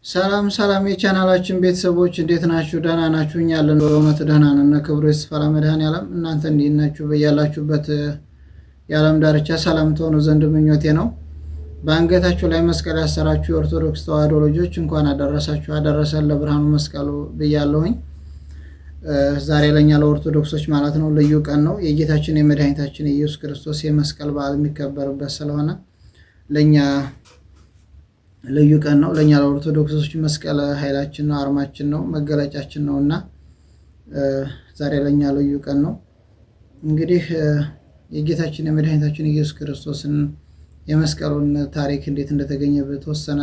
ሰላም ሰላም የቻናላችን ቤተሰቦች እንዴት ናችሁ? ደህና ናችሁ? እኛ ያለን በእውነት ደህና ነን። ክብሩ ይስፋ ለመድኃኔዓለም። እናንተ እንዴት ናችሁ? በያላችሁበት የዓለም ዳርቻ ሰላም ትሆኑ ዘንድ ምኞቴ ነው። በአንገታችሁ ላይ መስቀል ያሰራችሁ የኦርቶዶክስ ተዋሕዶ ልጆች እንኳን አደረሳችሁ አደረሰን ለብርሃኑ መስቀሉ ብያለሁኝ። ዛሬ ለእኛ ለኦርቶዶክሶች ማለት ነው ልዩ ቀን ነው። የጌታችን የመድኃኒታችን የኢየሱስ ክርስቶስ የመስቀል በዓል የሚከበርበት ስለሆነ ለእኛ ልዩ ቀን ነው። ለእኛ ለኦርቶዶክሶች መስቀል ኃይላችን ነው፣ አርማችን ነው፣ መገለጫችን ነው እና ዛሬ ለእኛ ልዩ ቀን ነው። እንግዲህ የጌታችን የመድኃኒታችን ኢየሱስ ክርስቶስን የመስቀሉን ታሪክ እንዴት እንደተገኘ በተወሰነ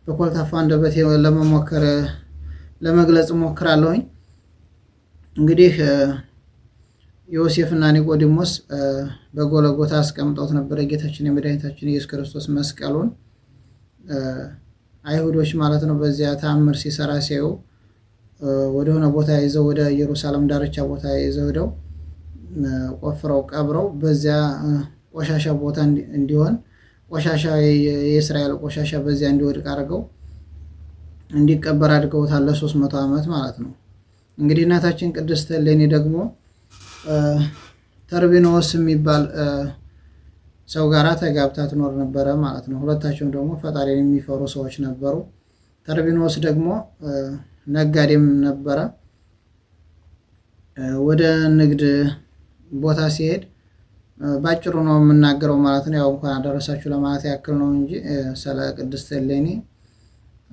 በኮልታፋ አንደበት ለመግለጽ ሞክራለሁኝ። እንግዲህ ዮሴፍና ኒቆዲሞስ በጎለጎታ አስቀምጠውት ነበር የጌታችን የመድኃኒታችን ኢየሱስ ክርስቶስ መስቀሉን። አይሁዶች ማለት ነው በዚያ ተአምር ሲሰራ ሲያዩ ወደሆነ ቦታ ይዘው ወደ ኢየሩሳሌም ዳርቻ ቦታ ይዘው ሄደው ቆፍረው ቀብረው በዚያ ቆሻሻ ቦታ እንዲሆን ቆሻሻ የእስራኤል ቆሻሻ በዚያ እንዲወድቅ አድርገው እንዲቀበር አድርገውታል ለ300 ዓመት ማለት ነው። እንግዲህ እናታችን ቅድስት እሌኒ ደግሞ ተርቢኖስ የሚባል ሰው ጋራ ተጋብታ ትኖር ነበረ ማለት ነው። ሁለታቸውም ደግሞ ፈጣሪን የሚፈሩ ሰዎች ነበሩ። ተርቢኖስ ደግሞ ነጋዴም ነበረ። ወደ ንግድ ቦታ ሲሄድ ባጭሩ ነው የምናገረው ማለት ነው። ያው እንኳን አደረሳችሁ ለማለት ያክል ነው እንጂ ስለ ቅድስት እሌኒ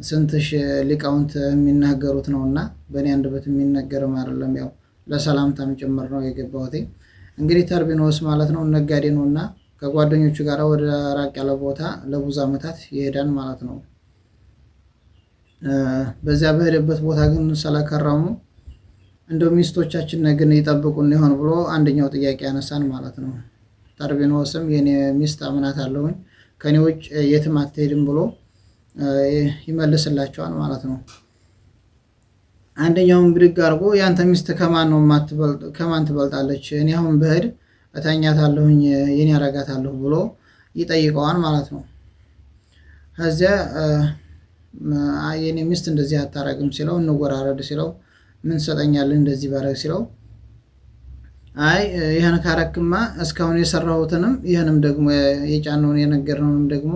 ስንት ሺህ ሊቃውንት የሚናገሩት ነውና በእኔ አንደበት የሚነገርም አይደለም። ያው ለሰላምታም ጭምር ነው የገባሁት። እንግዲህ ተርቢኖስ ማለት ነው ነጋዴ ነውና ከጓደኞቹ ጋር ወደ ራቅ ያለ ቦታ ለብዙ ዓመታት ይሄዳል ማለት ነው። በዚያ በሄደበት ቦታ ግን ስለከረሙ እንደው ሚስቶቻችን ግን ይጠብቁን ይሆን ብሎ አንደኛው ጥያቄ ያነሳን ማለት ነው። ተርቢኖስም የኔ ሚስት አምናታለሁኝ ከኔ ውጭ የትም አትሄድም ብሎ ይመልስላቸዋል ማለት ነው። አንደኛውም ብድግ አድርጎ ያንተ ሚስት ከማን ትበልጣለች? እኔ አሁን በሄድ እተኛታለሁኝ የኔ አረጋታለሁ ብሎ ይጠይቀዋል ማለት ነው። ከዚያ የኔ ሚስት እንደዚህ አታረግም ሲለው እንወራረድ ሲለው ምን ትሰጠኛለህ እንደዚህ ባረግ ሲለው አይ ይሄን ካረክማ እስካሁን የሰራሁትንም ይሄንም ደግሞ የጫነውን የነገርነውንም ደግሞ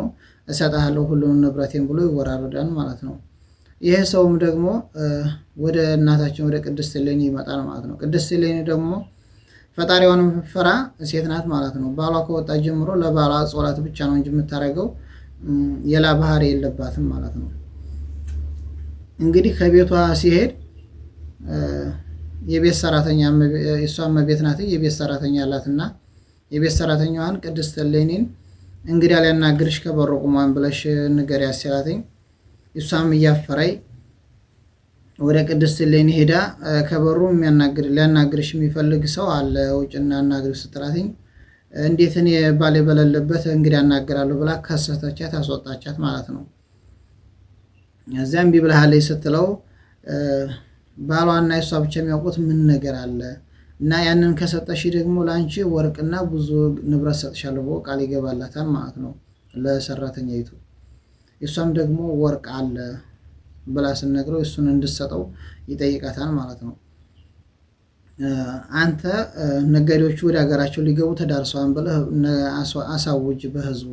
እሰጥሃለሁ ሁሉንም ንብረቴን ብሎ ይወራረዳል ማለት ነው። ይሄ ሰውም ደግሞ ወደ እናታችን ወደ ቅድስት እሌኒ ይመጣል ማለት ነው። ቅድስት እሌኒ ደግሞ ፈጣሪዋን ፈራ ሴት ናት ማለት ነው። ባሏ ከወጣ ጀምሮ ለባሏ ጸሎት ብቻ ነው እንጂ የምታረገው የላ ባህሪ የለባትም ማለት ነው። እንግዲህ ከቤቷ ሲሄድ የቤት ሰራተኛ እሷም እመቤት ናት፣ የቤት ሰራተኛ አላትና የቤት ሰራተኛዋን ቅድስት እሌኒን እንግዲህ ሊያናግርሽ ከበሩ ቁሟን ብለሽ ንገሪያት ሲላትኝ እሷም እያፈራይ ወደ ቅድስት እሌኒ ሄዳ ከበሩ ሊያናግርሽ የሚፈልግ ሰው አለ ውጭና አናግርሽ ስትላትኝ እንዴት እኔ ባሌ በሌለበት እንግዲህ አናግራለሁ ብላ ከሰተቻት አስወጣቻት ማለት ነው። እዚያም ቢብልሃለይ ስትለው ባሏና እሷ ብቻ የሚያውቁት ምን ነገር አለ እና ያንን ከሰጠሽ ደግሞ ላንቺ ወርቅና ብዙ ንብረት ሰጥሻለሁ ብሎ ቃል ይገባላታል ማለት ነው ለሰራተኛይቱ። እሷም ደግሞ ወርቅ አለ ብላ ስነግረው እሱን እንድትሰጠው ይጠይቃታል ማለት ነው። አንተ ነጋዴዎቹ ወደ ሀገራቸው ሊገቡ ተዳርሰዋል ብለህ አሳውጅ በህዝቡ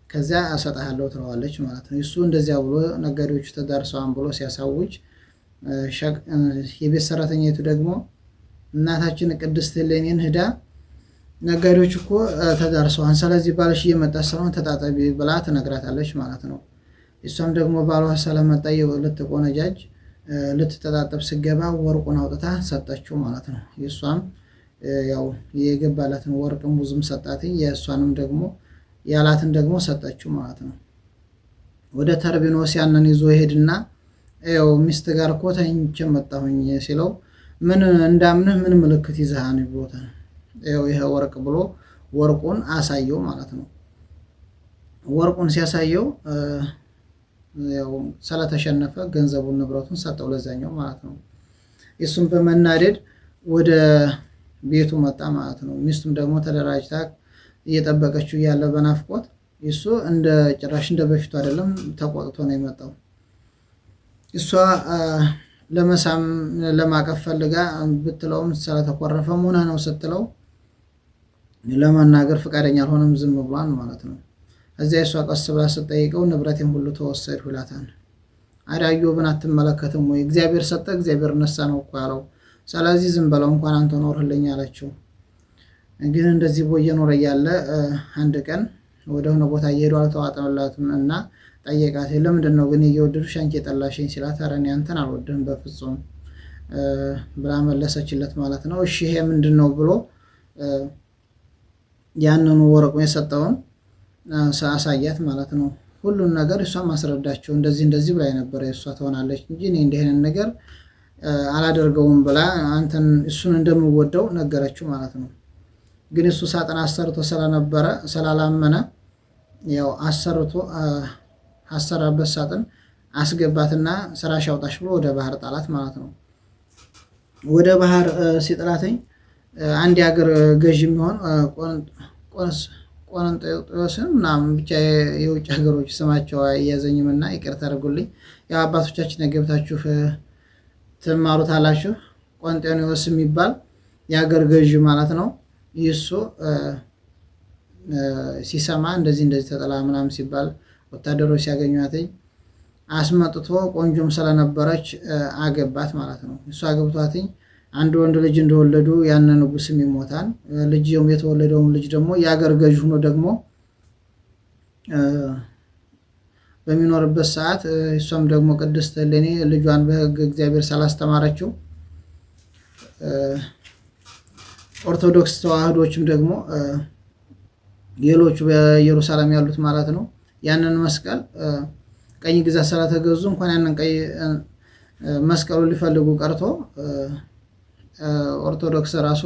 ከዚያ እሰጥሃለሁ ትለዋለች ማለት ነው። እሱ እንደዚያ ብሎ ነጋዴዎቹ ተዳርሰዋል ብሎ ሲያሳውጅ የቤት ሰራተኛይቱ ደግሞ እናታችን ቅድስት እሌኒን ሄዳ ነጋዴዎች እኮ ተዳርሰዋል፣ ስለዚህ ባልሽ እየመጣ ስለሆነ ተጣጣቢ ብላ ትነግራታለች ማለት ነው። እሷም ደግሞ ባሏ ስለመጣ ልትቆነጃጅ ልትተጣጠብ ስገባ ወርቁን አውጥታ ሰጠችው ማለት ነው። የእሷም ያው የገባላትን ወርቅ ሙዝም ሰጣት፣ የእሷንም ደግሞ ያላትን ደግሞ ሰጠችው ማለት ነው። ወደ ተርቢኖስ ያንን ይዞ ይሄድና ያው ሚስት ጋር እኮ ተኝቼ መጣሁኝ ሲለው ምን እንዳምንህ ምን ምልክት ይዘሃን ቦታ ያው ይሄ ወርቅ ብሎ ወርቁን አሳየው ማለት ነው። ወርቁን ሲያሳየው ያው ስለተሸነፈ ገንዘቡን ንብረቱን ሰጠው ለዛኛው ማለት ነው። እሱም በመናደድ ወደ ቤቱ መጣ ማለት ነው። ሚስቱም ደግሞ ተደራጅታ እየጠበቀችው ያለ በናፍቆት እሱ እንደ ጭራሽ እንደ በፊቱ አይደለም ተቆጥቶ ነው የመጣው። እሷ ለመሳም ለማቀፍ ፈልጋ ብትለውም ስለተኮረፈ ሆነ ነው ስትለው ለመናገር ፈቃደኛ አልሆነም፣ ዝም ብሏል ማለት ነው። እዚያ እሷ ቀስ ብላ ስትጠይቀው ንብረቴን ሁሉ ተወሰድሁ ይላታል። አዳ ኢዮብን አትመለከትም ወይ? እግዚአብሔር ሰጠ እግዚአብሔር ነሳ ነው እኮ ያለው። ስለዚህ ዝም በለው እንኳን አንተ ኖርህልኝ አለችው። ግን እንደዚህ ቦ እየኖረ እያለ አንድ ቀን ወደሆነ ቦታ እየሄዱ አልተዋጠላትም እና ጠየቃት። ለምንድን ነው ግን እየወደዱሽ አንቺ የጠላሽኝ ሲላት፣ ኧረ እኔ አንተን አልወድህም በፍጹም ብላ መለሰችለት ማለት ነው። እሺ ይሄ ምንድን ነው ብሎ ያንኑ ወረቁን የሰጠውን አሳያት ማለት ነው። ሁሉን ነገር እሷ ማስረዳቸው እንደዚህ እንደዚህ ብላ ነበረ እሷ ትሆናለች እንጂ እኔ እንዲህ አይነት ነገር አላደርገውም ብላ አንተን እሱን እንደምወደው ነገረችው ማለት ነው። ግን እሱ ሳጥን አሰርቶ ስለነበረ ስላላመነ ያው አሰራበት ሳጥን አስገባትና ስራሽ አውጣሽ ብሎ ወደ ባህር ጣላት ማለት ነው። ወደ ባህር ሲጥላትኝ አንድ የሀገር ገዥ የሚሆን ቆረንጦስን ምናምን ብቻ የውጭ ሀገሮች ስማቸው እያዘኝም እና ይቅርታ አድርጉልኝ። ያው አባቶቻችን ገብታችሁ ትማሩታላችሁ። ቆንጤኖስ የሚባል የሀገር ገዥ ማለት ነው። ይሱ ሲሰማ እንደዚህ ተጠላ ምናምን ሲባል ወታደሮች ሲያገኟትኝ አስመጥቶ ቆንጆም ስለነበረች አገባት ማለት ነው። እሱ አገብቷትኝ አንድ ወንድ ልጅ እንደወለዱ ያን ንጉስም ይሞታል። ልጅም የተወለደውም ልጅ ደግሞ የአገር ገዥ ሆኖ ደግሞ በሚኖርበት ሰዓት እሷም ደግሞ ቅድስት እሌኒ ልጇን በሕግ እግዚአብሔር ስላስተማረችው ኦርቶዶክስ ተዋህዶችም ደግሞ ሌሎቹ በኢየሩሳሌም ያሉት ማለት ነው ያንን መስቀል ቀኝ ግዛት ስለተገዙ እንኳን ያንን ቀይ መስቀሉ ሊፈልጉ ቀርቶ ኦርቶዶክስ ራሱ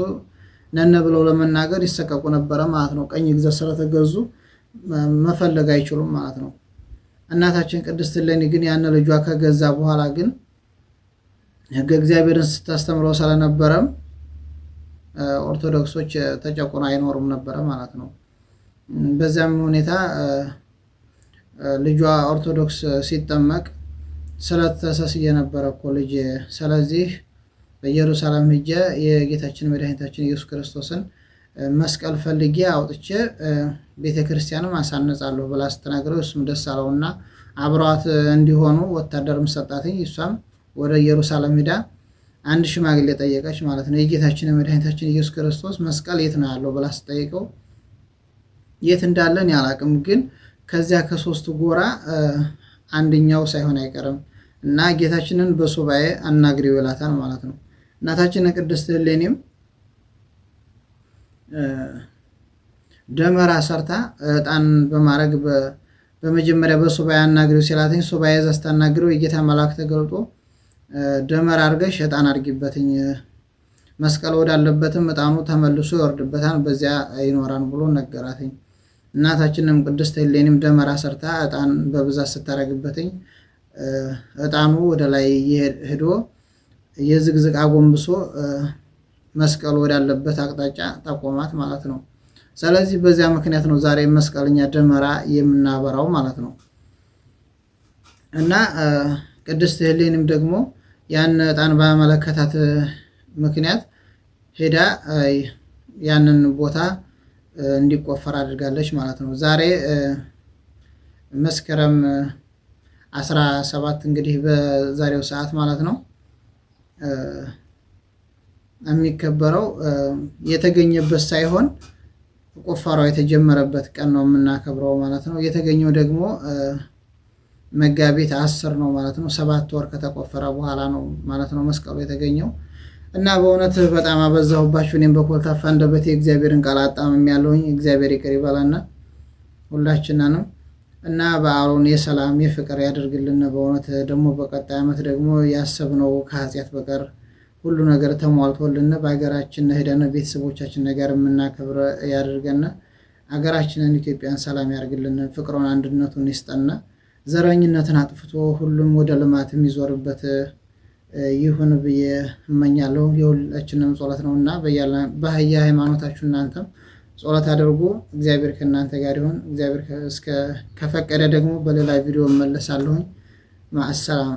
ነነ ብለው ለመናገር ይሰቀቁ ነበረ ማለት ነው። ቀኝ ግዛት ስለተገዙ መፈለግ አይችሉም ማለት ነው። እናታችን ቅድስት እሌኒ ግን ያን ልጇ ከገዛ በኋላ ግን ሕገ እግዚአብሔርን ስታስተምረው ስለነበረም ኦርቶዶክሶች ተጨቁነው አይኖሩም ነበረ ማለት ነው። በዚያም ሁኔታ ልጇ ኦርቶዶክስ ሲጠመቅ ስለተሰስየ ነበረ እኮ ልጅ። ስለዚህ በኢየሩሳሌም ሄጄ የጌታችን መድኃኒታችን ኢየሱስ ክርስቶስን መስቀል ፈልጌ አውጥቼ ቤተክርስቲያንም አሳነጻለሁ ብላ ስትነግረው እሱም ደስ አለውና አብረዋት እንዲሆኑ ወታደርም ሰጣትኝ። እሷም ወደ ኢየሩሳሌም ሄዳ አንድ ሽማግሌ ጠየቀች ማለት ነው። የጌታችን መድኃኒታችን ኢየሱስ ክርስቶስ መስቀል የት ነው ያለው ብላ ስትጠይቀው የት እንዳለን ያላቅም፣ ግን ከዚያ ከሶስቱ ጎራ አንደኛው ሳይሆን አይቀርም እና ጌታችንን በሱባኤ አናግሪው ይላታል ማለት ነው። እናታችን ቅድስት እሌኒም ደመራ ሰርታ ዕጣን በማድረግ በመጀመሪያ በሱባኤ አናግሪው ሲላትኝ ሱባኤ እዛ ስታናግረው የጌታ መልአክ ተገልጦ ደመራ አድርገሽ ዕጣን አድርጊበትኝ መስቀል ወዳለበትም ዕጣኑ ተመልሶ ይወርድበታል በዚያ ይኖራል ብሎ ነገራትኝ። እናታችንም ቅድስት እሌኒም ደመራ ሰርታ ዕጣን በብዛት ስታደርግበትኝ ዕጣኑ ወደ ላይ ሄዶ የዝግዝግ አጎንብሶ መስቀል ወዳለበት አቅጣጫ ጠቆማት ማለት ነው። ስለዚህ በዚያ ምክንያት ነው ዛሬ መስቀልኛ ደመራ የምናበራው ማለት ነው። እና ቅድስት እሌኒም ደግሞ ያን ዕጣን በመለከታት ምክንያት ሄዳ ያንን ቦታ እንዲቆፈር አድርጋለች ማለት ነው። ዛሬ መስከረም 17 እንግዲህ በዛሬው ሰዓት ማለት ነው የሚከበረው የተገኘበት ሳይሆን ቁፋሯ የተጀመረበት ቀን ነው የምናከብረው ማለት ነው። የተገኘው ደግሞ መጋቢት 10 ነው ማለት ነው። 7 ወር ከተቆፈረ በኋላ ነው ማለት ነው መስቀሉ የተገኘው። እና በእውነት በጣም አበዛሁባችሁ። እኔም በኮልታፋ አንደበቴ እግዚአብሔርን ቃል አጣምም ያለሁኝ። እግዚአብሔር ይቅር ይበላና ሁላችንንም እና በዓሉን የሰላም የፍቅር ያደርግልን። በእውነት ደግሞ በቀጣይ ዓመት ደግሞ ያሰብነው ከኃጢአት በቀር ሁሉ ነገር ተሟልቶልን በሀገራችን ሄደን ቤተሰቦቻችን ነገር የምናከብር ያደርገን። ሀገራችንን ኢትዮጵያን ሰላም ያርግልን፣ ፍቅሩን አንድነቱን ይስጠን፣ ዘረኝነትን አጥፍቶ ሁሉም ወደ ልማት የሚዞርበት ይሁን ብዬ እመኛለሁ። የሁላችንም ጸሎት ነውና በየ ሃይማኖታችሁ እናንተም ጸሎት አድርጉ። እግዚአብሔር ከእናንተ ጋር ይሁን። እግዚአብሔር ከፈቀደ ደግሞ በሌላ ቪዲዮ እመለሳለሁ። ማሰላም